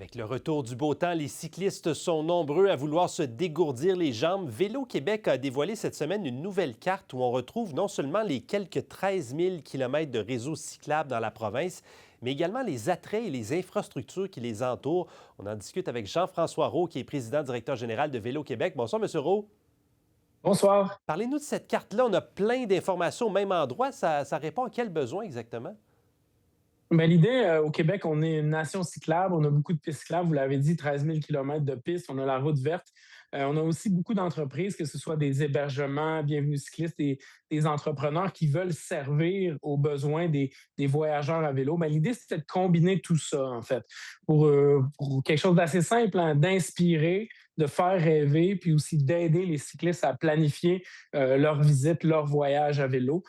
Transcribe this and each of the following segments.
Avec le retour du beau temps, les cyclistes sont nombreux à vouloir se dégourdir les jambes. Vélo Québec a dévoilé cette semaine une nouvelle carte où on retrouve non seulement les quelques 13 000 kilomètres de réseaux cyclables dans la province, mais également les attraits et les infrastructures qui les entourent. On en discute avec Jean-François Roux, qui est président-directeur général de Vélo Québec. Bonsoir, M. Roux. Bonsoir. Parlez-nous de cette carte-là. On a plein d'informations au même endroit. Ça répond à quel besoin exactement? L'idée, au Québec, on est une nation cyclable. On a beaucoup de pistes cyclables. Vous l'avez dit, 13 000 kilomètres de pistes. On a la route verte. On a aussi beaucoup d'entreprises, que ce soit des hébergements, Bienvenue cyclistes, et des entrepreneurs qui veulent servir aux besoins des voyageurs à vélo. L'idée, c'était de combiner tout ça, en fait, pour quelque chose d'assez simple, hein, d'inspirer, de faire rêver, puis aussi d'aider les cyclistes à planifier leur visite, leur voyage à vélo.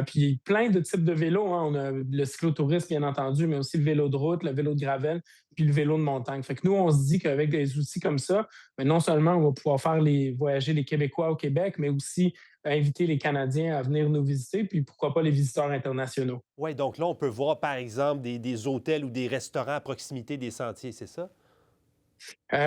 Puis plein de types de vélos, hein. On a le cyclotourisme, bien entendu, mais aussi le vélo de route, le vélo de gravel, puis le vélo de montagne. Fait que nous, on se dit qu'avec des outils comme ça, mais non seulement on va pouvoir faire voyager les Québécois au Québec, mais aussi inviter les Canadiens à venir nous visiter, puis pourquoi pas les visiteurs internationaux. Oui, donc là, on peut voir, par exemple, des hôtels ou des restaurants à proximité des sentiers, c'est ça?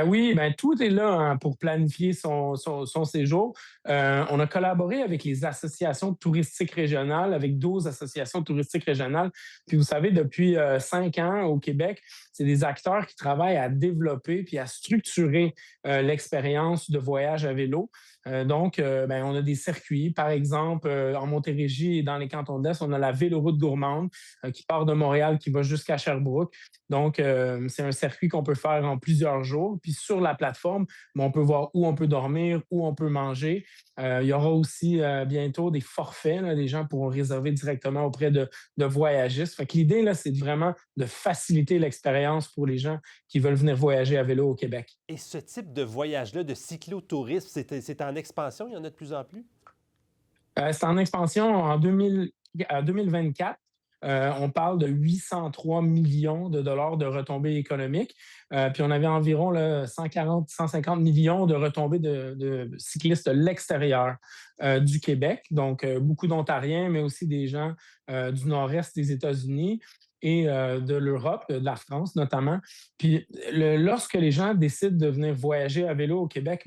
Oui, tout est là, hein, pour planifier son séjour. On a collaboré avec les associations touristiques régionales, avec 12 associations touristiques régionales. Puis vous savez, depuis 5 ans au Québec, c'est des acteurs qui travaillent à développer puis à structurer l'expérience de voyage à vélo. On a des circuits. Par exemple, en Montérégie et dans les cantons d'Est, on a la véloroute gourmande qui part de Montréal, qui va jusqu'à Sherbrooke. C'est un circuit qu'on peut faire en plusieurs jours. Puis sur la plateforme, on peut voir où on peut dormir, où on peut manger. Il y aura aussi bientôt des forfaits. Là, les gens pourront réserver directement auprès de voyagistes. Fait que l'idée, là, c'est vraiment de faciliter l'expérience pour les gens qui veulent venir voyager à vélo au Québec. Et ce type de voyage-là, de cyclotourisme, c'est en expansion? Il y en a de plus en plus? C'est en expansion en 2024. On parle de 803 millions de dollars de retombées économiques. Puis on avait environ là, 140, 150 millions de retombées de cyclistes de l'extérieur du Québec. Donc, beaucoup d'Ontariens, mais aussi des gens du nord-est des États-Unis et de l'Europe, de la France notamment. Puis lorsque les gens décident de venir voyager à vélo au Québec,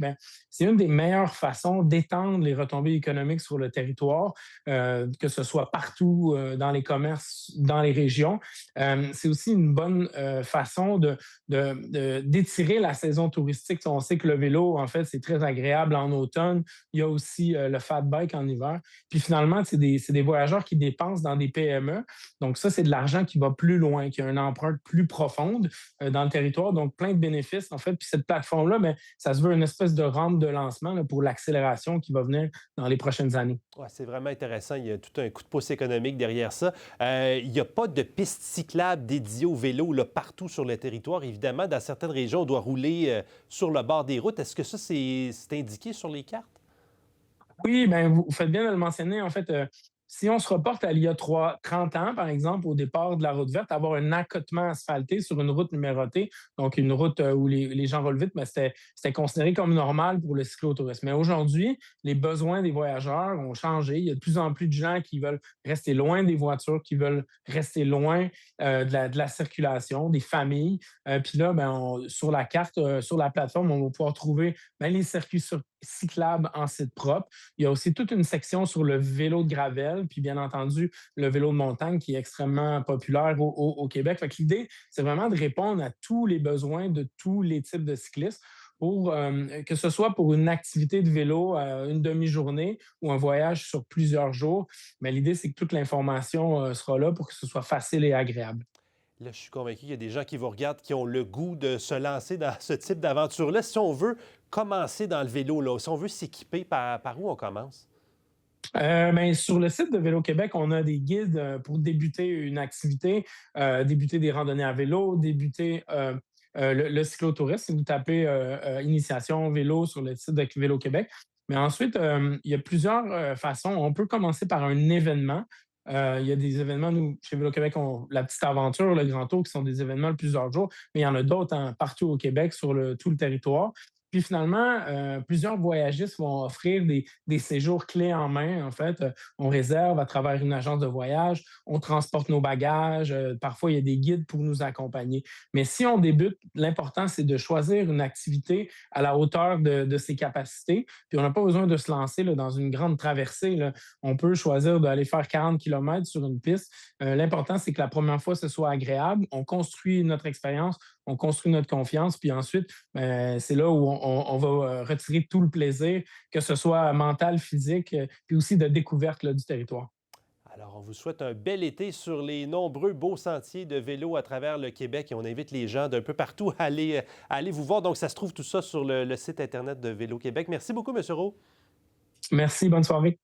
c'est une des meilleures façons d'étendre les retombées économiques sur le territoire, que ce soit partout dans les commerces, dans les régions. C'est aussi une bonne façon d'étirer la saison touristique. On sait que le vélo, en fait, c'est très agréable en automne. Il y a aussi le fat bike en hiver. Puis finalement, c'est des voyageurs qui dépensent dans des PME. Donc ça, c'est de l'argent qui va plus loin, qui a une empreinte plus profonde dans le territoire. Donc plein de bénéfices, en fait. Puis cette plateforme-là, ça se veut une espèce de rampe de lancement là, pour l'accélération qui va venir dans les prochaines années. Ouais, c'est vraiment intéressant. Il y a tout un coup de pouce économique derrière ça. Il n'y a pas de pistes cyclables dédiées au vélo là, partout sur le territoire. Évidemment, dans certaines régions, on doit rouler sur le bord des routes. Est-ce que ça, c'est indiqué sur les cartes? Oui, vous faites bien de le mentionner. En fait, si on se reporte à il y a 30 ans, par exemple, au départ de la route verte, avoir un accotement asphalté sur une route numérotée, donc une route où les gens roulent vite, c'était considéré comme normal pour le cyclotourisme. Mais aujourd'hui, les besoins des voyageurs ont changé. Il y a de plus en plus de gens qui veulent rester loin des voitures, qui veulent rester loin de la circulation, des familles. Puis là, sur la carte, sur la plateforme, on va pouvoir trouver les circuits cyclables en site propre. Il y a aussi toute une section sur le vélo de gravel, puis bien entendu, le vélo de montagne qui est extrêmement populaire au Québec. Fait que l'idée, c'est vraiment de répondre à tous les besoins de tous les types de cyclistes pour que ce soit pour une activité de vélo, une demi-journée ou un voyage sur plusieurs jours. Mais l'idée, c'est que toute l'information sera là pour que ce soit facile et agréable. Là, je suis convaincu qu'il y a des gens qui vous regardent qui ont le goût de se lancer dans ce type d'aventure-là. Si on veut commencer dans le vélo, là, si on veut s'équiper, par où on commence? Sur le site de Vélo Québec, on a des guides pour débuter une activité, débuter des randonnées à vélo, débuter le cyclotourisme. Si vous tapez initiation vélo sur le site de Vélo Québec. Mais ensuite, il y a plusieurs façons. On peut commencer par un événement. Il y a des événements, nous, chez Vélo Québec, la petite aventure, le grand tour, qui sont des événements de plusieurs jours, mais il y en a d'autres, hein, partout au Québec, sur tout le territoire. Puis finalement, plusieurs voyagistes vont offrir des séjours clés en main. En fait, on réserve à travers une agence de voyage, on transporte nos bagages, parfois il y a des guides pour nous accompagner. Mais si on débute, l'important, c'est de choisir une activité à la hauteur de ses capacités. Puis on n'a pas besoin de se lancer là, dans une grande traversée, là. On peut choisir d'aller faire 40 kilomètres sur une piste. L'important, c'est que la première fois, ce soit agréable. On construit notre expérience, on construit notre confiance, puis ensuite, c'est là où on va retirer tout le plaisir, que ce soit mental, physique, puis aussi de découverte là, du territoire. Alors, on vous souhaite un bel été sur les nombreux beaux sentiers de vélo à travers le Québec et on invite les gens d'un peu partout à aller vous voir. Donc, ça se trouve tout ça sur le site Internet de Vélo Québec. Merci beaucoup, M. Rowe. Merci, bonne soirée.